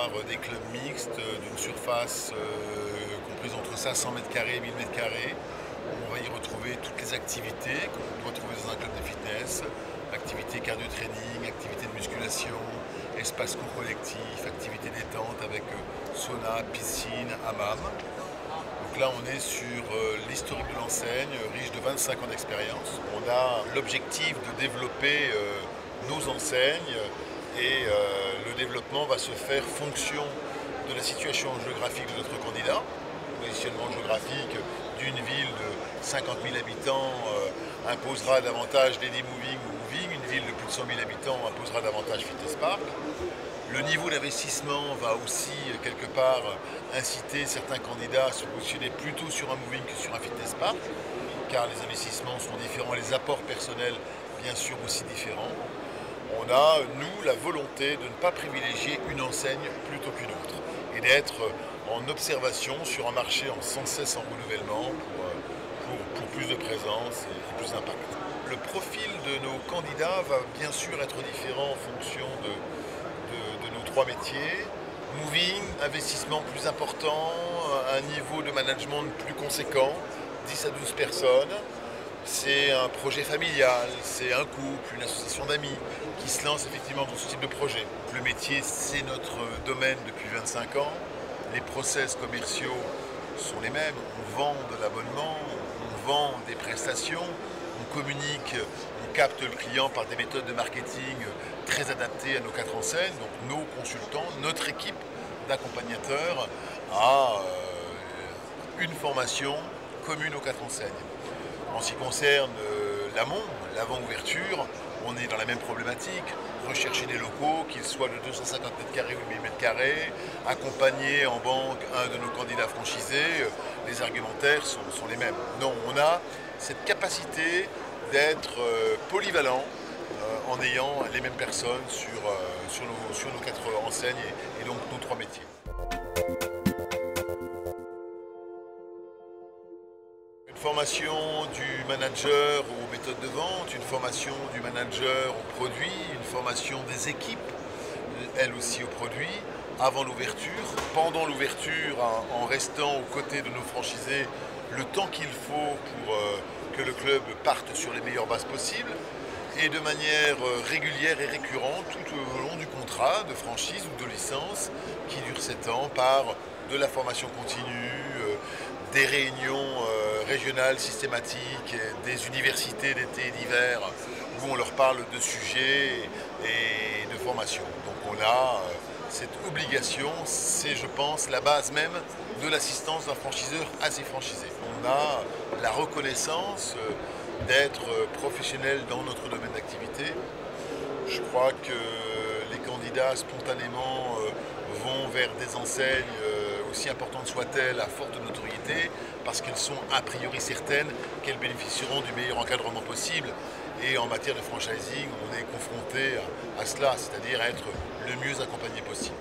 avoir des clubs mixtes d'une surface comprise entre 500 m² et 1000 m². On va y retrouver toutes les activités qu'on doit trouver dans un club de fitness, activités cardio-training, activités de musculation, espace co-collectif, activités détente avec sauna, piscine, hammam. Donc là on est sur l'historique de l'enseigne, riche de 25 ans d'expérience. On a l'objectif de développer nos enseignes et le développement va se faire fonction de la situation géographique de notre candidat. Positionnement géographique d'une ville de 50 000 habitants imposera davantage Lady Moving ou Moving, une ville de plus de 100 000 habitants imposera davantage Fitness Park. Le niveau d'investissement va aussi quelque part inciter certains candidats à se positionner plutôt sur un Moving que sur un Fitness Park, car les investissements sont différents, les apports personnels bien sûr aussi différents. On a, nous, la volonté de ne pas privilégier une enseigne plutôt qu'une autre et d'être en observation sur un marché sans cesse en renouvellement pour plus de présence et plus d'impact. Le profil de nos candidats va bien sûr être différent en fonction de nos trois métiers. Moving, investissement plus important, un niveau de management plus conséquent, 10 à 12 personnes. C'est un projet familial, c'est un couple, une association d'amis qui se lance effectivement dans ce type de projet. Le métier, c'est notre domaine depuis 25 ans. Les process commerciaux sont les mêmes. On vend de l'abonnement, on vend des prestations, on communique, on capte le client par des méthodes de marketing très adaptées à nos 4 enseignes. Donc nos consultants, notre équipe d'accompagnateurs a une formation commune aux 4 enseignes. En ce qui concerne l'amont, l'avant-ouverture, on est dans la même problématique. Rechercher des locaux, qu'ils soient de 250 m² ou 1000 m², accompagner en banque un de nos candidats franchisés, les argumentaires sont les mêmes. Non, on a cette capacité d'être polyvalent en ayant les mêmes personnes sur nos 4 enseignes et donc nos 3 métiers. Une formation du manager aux méthodes de vente, une formation du manager aux produits, une formation des équipes, elles aussi aux produits, avant l'ouverture, pendant l'ouverture, en restant aux côtés de nos franchisés le temps qu'il faut pour que le club parte sur les meilleures bases possibles, et de manière régulière et récurrente tout au long du contrat de franchise ou de licence qui dure 7 ans par de la formation continue, des réunions régionales systématiques, des universités d'été et d'hiver où on leur parle de sujets et de formation. Donc on a cette obligation, c'est je pense la base même de l'assistance d'un franchiseur à ses franchisés. On a la reconnaissance d'être professionnel dans notre domaine d'activité. Je crois que les candidats spontanément vont vers des enseignes aussi importantes soient-elles, à forte notoriété, parce qu'elles sont a priori certaines qu'elles bénéficieront du meilleur encadrement possible. Et en matière de franchising, on est confronté à cela, c'est-à-dire à être le mieux accompagné possible.